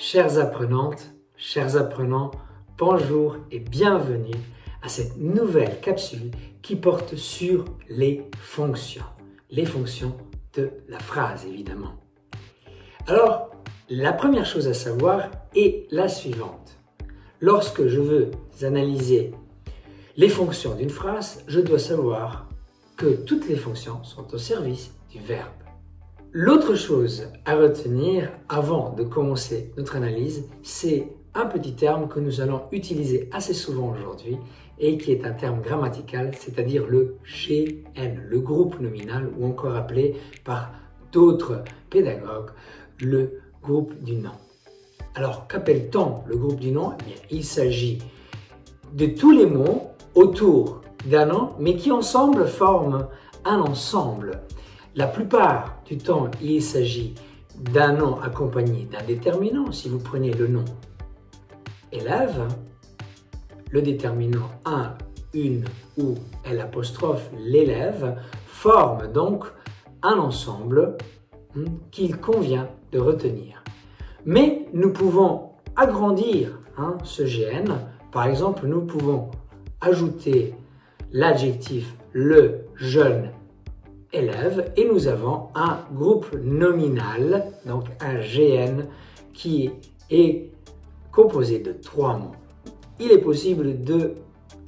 Chères apprenantes, chers apprenants, bonjour et bienvenue à cette nouvelle capsule qui porte sur les fonctions de la phrase évidemment. Alors, la première chose à savoir est la suivante. Lorsque je veux analyser les fonctions d'une phrase, je dois savoir que toutes les fonctions sont au service du verbe. L'autre chose à retenir avant de commencer notre analyse, c'est un petit terme que nous allons utiliser assez souvent aujourd'hui et qui est un terme grammatical, c'est-à-dire le GN, le groupe nominal ou encore appelé par d'autres pédagogues le groupe du nom. Alors, qu'appelle-t-on le groupe du nom? Eh bien, il s'agit de tous les mots autour d'un nom, mais qui ensemble forment un ensemble. La plupart du temps, il s'agit d'un nom accompagné d'un déterminant. Si vous prenez le nom élève, le déterminant un, une ou l'apostrophe, l'élève, forme donc un ensemble qu'il convient de retenir. Mais nous pouvons agrandir ce GN. Par exemple, nous pouvons ajouter l'adjectif le jeune élève et nous avons un groupe nominal, donc un GN qui est composé de 3 mots. Il est possible de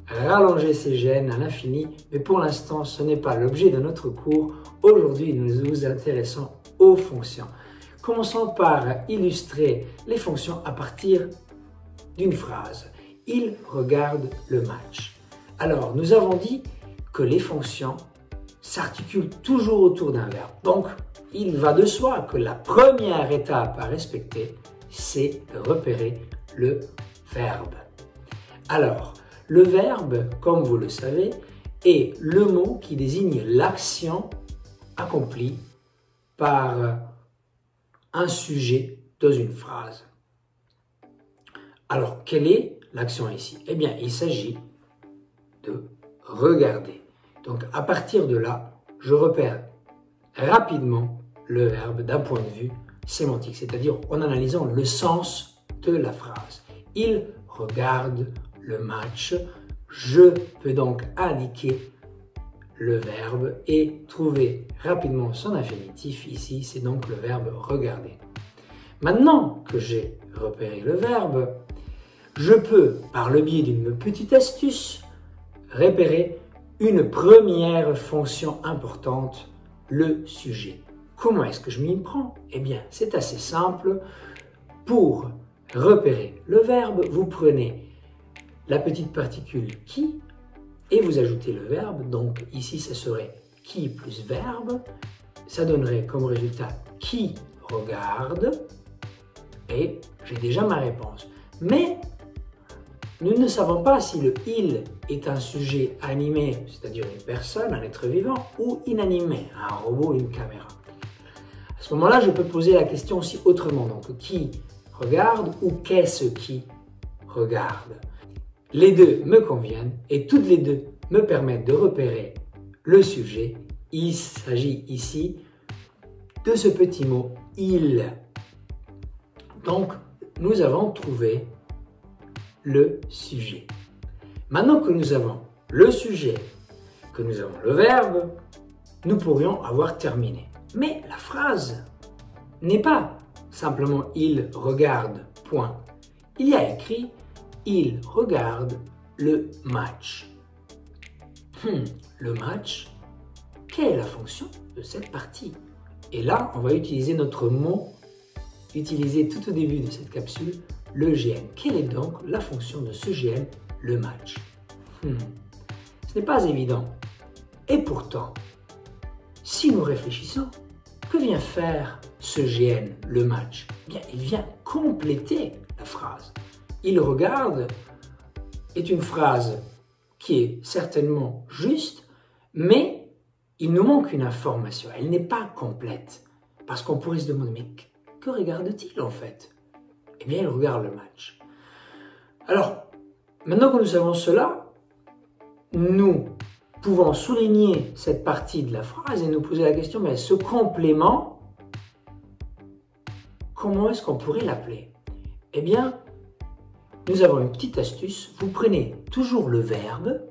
rallonger ces GN à l'infini, mais pour l'instant ce n'est pas l'objet de notre cours. Aujourd'hui nous nous intéressons aux fonctions. Commençons par illustrer les fonctions à partir d'une phrase. Il regarde le match. Alors nous avons dit que les fonctions s'articule toujours autour d'un verbe. Donc, il va de soi que la première étape à respecter, c'est de repérer le verbe. Alors, le verbe, comme vous le savez, est le mot qui désigne l'action accomplie par un sujet dans une phrase. Alors, quelle est l'action ici? Eh bien, il s'agit de regarder. Donc, à partir de là, je repère rapidement le verbe d'un point de vue sémantique, c'est-à-dire en analysant le sens de la phrase. Il regarde le match. Je peux donc indiquer le verbe et trouver rapidement son infinitif. Ici, c'est donc le verbe regarder. Maintenant que j'ai repéré le verbe, je peux, par le biais d'une petite astuce, repérer une première fonction importante, le sujet. Comment est-ce que je m'y prends? Eh bien, c'est assez simple. Pour repérer le verbe, vous prenez la petite particule qui et vous ajoutez le verbe. Donc ici, ça serait qui plus verbe. Ça donnerait comme résultat qui regarde. Et j'ai déjà ma réponse. Mais nous ne savons pas si le « il » est un sujet animé, c'est-à-dire une personne, un être vivant, ou inanimé, un robot, une caméra. À ce moment-là, je peux poser la question aussi autrement. Donc, qui regarde ou qu'est-ce qui regarde? Les deux me conviennent et toutes les deux me permettent de repérer le sujet. Il s'agit ici de ce petit mot « il ». Donc, nous avons trouvé le sujet. Maintenant que nous avons le sujet, que nous avons le verbe, nous pourrions avoir terminé. Mais la phrase n'est pas simplement « il regarde », point. Il y a écrit « il regarde le match ». Le match, quelle est la fonction de cette partie? Et là, on va utiliser notre mot utilisé tout au début de cette capsule, le GN. Quelle est donc la fonction de ce GN, le match? Ce n'est pas évident. Et pourtant, si nous réfléchissons, que vient faire ce GN, le match? Eh bien, il vient compléter la phrase. Il regarde est une phrase qui est certainement juste, mais il nous manque une information. Elle n'est pas complète. Parce qu'on pourrait se demander, mais que regarde-t-il en fait? Eh bien, il regarde le match. Alors, maintenant que nous savons cela, nous pouvons souligner cette partie de la phrase et nous poser la question, mais ce complément, comment est-ce qu'on pourrait l'appeler? Eh bien, nous avons une petite astuce. Vous prenez toujours le verbe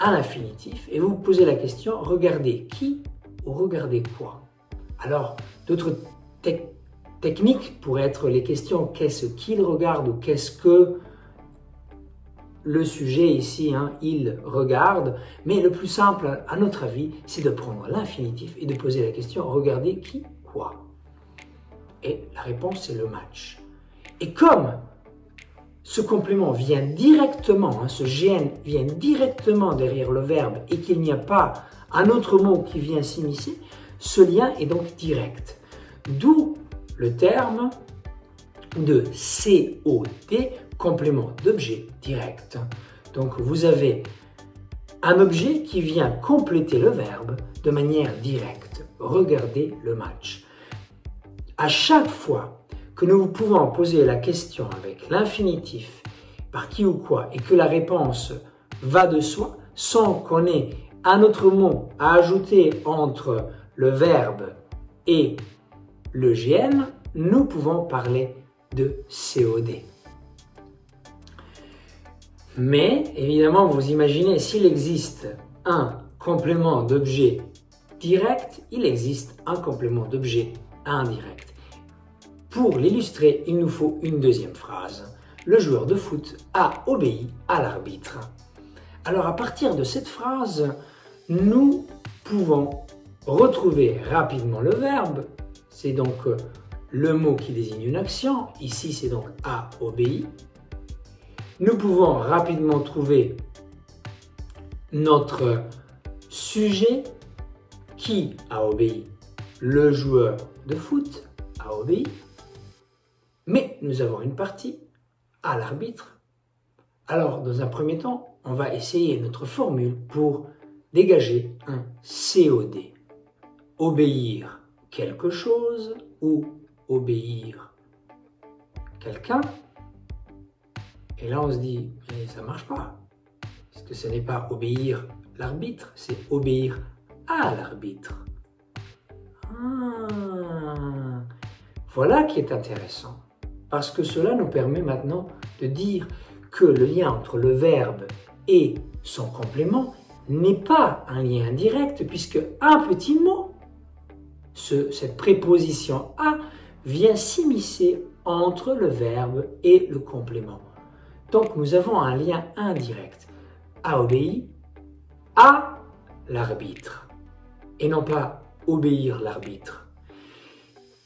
à l'infinitif et vous vous posez la question, regardez qui ou regardez quoi? Alors, d'autres techniques pourraient être les questions qu'est-ce qu'il regarde ou qu'est-ce que le sujet ici, il regarde. Mais le plus simple, à notre avis, c'est de prendre l'infinitif et de poser la question regardez qui, quoi? Et la réponse, c'est le match. Et comme ce complément vient directement, ce GN vient directement derrière le verbe et qu'il n'y a pas un autre mot qui vient s'immiscer, ce lien est donc direct. D'où le terme de COD, complément d'objet direct. Donc vous avez un objet qui vient compléter le verbe de manière directe. Regardez le match. À chaque fois que nous pouvons poser la question avec l'infinitif, par qui ou quoi, et que la réponse va de soi, sans qu'on ait un autre mot à ajouter entre le verbe et le GN, nous pouvons parler de COD. Mais, évidemment, vous imaginez, s'il existe un complément d'objet direct, il existe un complément d'objet indirect. Pour l'illustrer, il nous faut une deuxième phrase. Le joueur de foot a obéi à l'arbitre. Alors, à partir de cette phrase, nous pouvons retrouver rapidement le verbe. C'est donc le mot qui désigne une action. Ici, c'est donc a obéi. Nous pouvons rapidement trouver notre sujet qui a obéi. Le joueur de foot a obéi. Mais nous avons une partie à l'arbitre. Alors, dans un premier temps, on va essayer notre formule pour dégager un COD. Obéir quelque chose ou obéir quelqu'un. Et là, on se dit, mais ça ne marche pas. Parce que ce n'est pas obéir l'arbitre, c'est obéir à l'arbitre. Voilà qui est intéressant. Parce que cela nous permet maintenant de dire que le lien entre le verbe et son complément n'est pas un lien direct, puisque un petit mot, cette préposition à, vient s'immiscer entre le verbe et le complément. Donc nous avons un lien indirect. A obéi à l'arbitre et non pas obéir l'arbitre.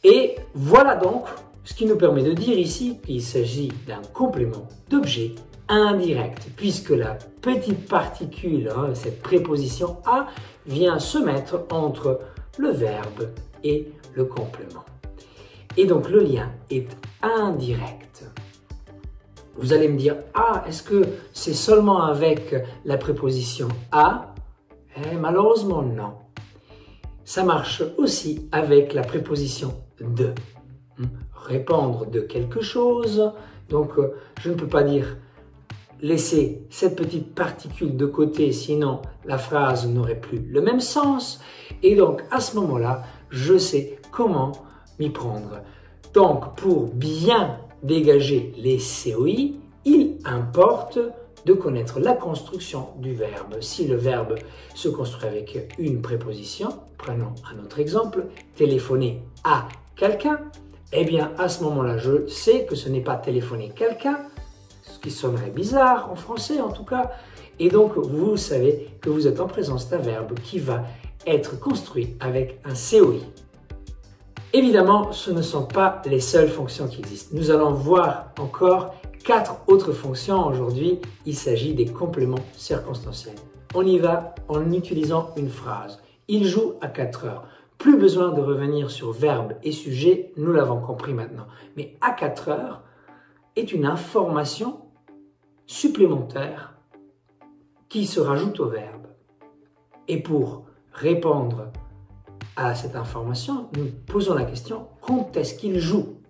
Et voilà donc ce qui nous permet de dire ici qu'il s'agit d'un complément d'objet indirect, puisque la petite particule, cette préposition à, vient se mettre entre le verbe et le complément. Et donc le lien est indirect. Vous allez me dire, est-ce que c'est seulement avec la préposition à? Malheureusement, non. Ça marche aussi avec la préposition de. Répondre de quelque chose. Donc, je ne peux pas dire laisser cette petite particule de côté, sinon la phrase n'aurait plus le même sens. Et donc, à ce moment-là, je sais comment m'y prendre. Donc, pour bien dégager les COI, il importe de connaître la construction du verbe. Si le verbe se construit avec une préposition, prenons un autre exemple, téléphoner à quelqu'un, eh bien à ce moment-là, je sais que ce n'est pas téléphoner quelqu'un, ce qui sonnerait bizarre en français en tout cas, et donc vous savez que vous êtes en présence d'un verbe qui va être construit avec un COI. Évidemment, ce ne sont pas les seules fonctions qui existent. Nous allons voir encore 4 autres fonctions aujourd'hui. Il s'agit des compléments circonstanciels. On y va en utilisant une phrase. Il joue à 4 heures. Plus besoin de revenir sur verbe et sujet, nous l'avons compris maintenant. Mais à 4 heures est une information supplémentaire qui se rajoute au verbe. Et pour répondre à cette information, nous posons la question quand est-ce qu'il joue?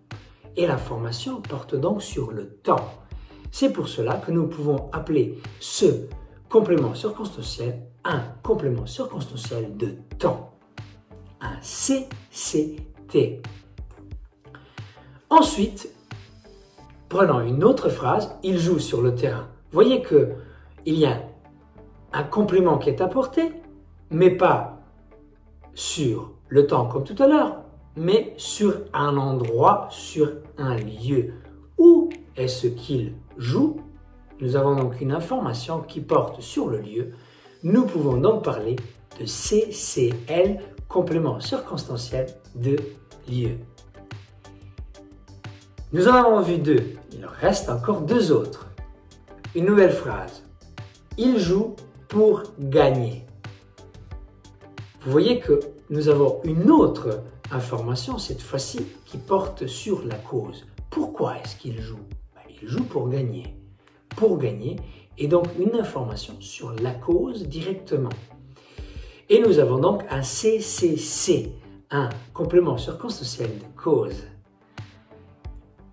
Et l'information porte donc sur le temps. C'est pour cela que nous pouvons appeler ce complément circonstanciel un complément circonstanciel de temps, un CCT. Ensuite, Prenons une autre phrase, il joue sur le terrain. Voyez qu'il y a un complément qui est apporté, mais pas sur le temps comme tout à l'heure, mais sur un endroit, sur un lieu. Où est-ce qu'il joue? Nous avons donc une information qui porte sur le lieu. Nous pouvons donc parler de CCL, complément circonstanciel de lieu. Nous en avons vu deux, il reste encore deux autres. Une nouvelle phrase. Il joue pour gagner. Vous voyez que nous avons une autre information, cette fois-ci, qui porte sur la cause. Pourquoi est-ce qu'il joue? Il joue pour gagner. Pour gagner, et donc une information sur la cause directement. Et nous avons donc un CCC, un complément circonstanciel de cause.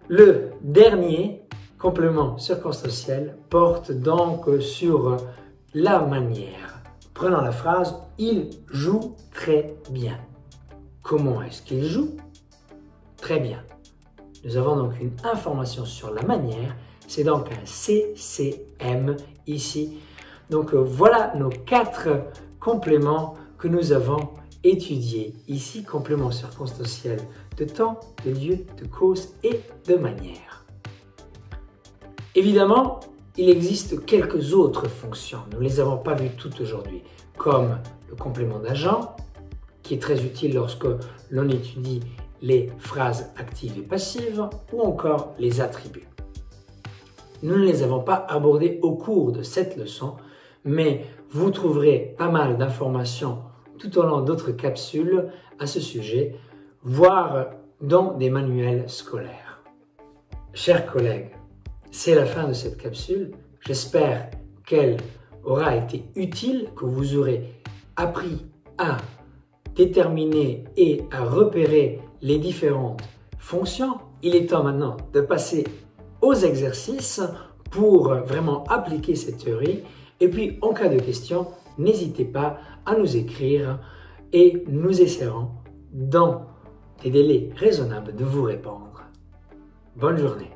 Le dernier complément circonstanciel porte donc sur la manière. Prenons la phrase « Il joue très bien ». Comment est-ce qu'il joue? Très bien. Nous avons donc une information sur la manière. C'est donc un CCM ici. Donc voilà nos 4 compléments que nous avons étudiés ici. Compléments circonstanciels de temps, de lieu, de cause et de manière. Évidemment, il existe quelques autres fonctions. Nous ne les avons pas vues toutes aujourd'hui, comme le complément d'agent, qui est très utile lorsque l'on étudie les phrases actives et passives, ou encore les attributs. Nous ne les avons pas abordés au cours de cette leçon, mais vous trouverez pas mal d'informations tout au long d'autres capsules à ce sujet, voire dans des manuels scolaires. Chers collègues, c'est la fin de cette capsule. J'espère qu'elle aura été utile, que vous aurez appris à déterminer et à repérer les différentes fonctions. Il est temps maintenant de passer aux exercices pour vraiment appliquer cette théorie. Et puis, en cas de question, n'hésitez pas à nous écrire et nous essaierons, dans des délais raisonnables, de vous répondre. Bonne journée.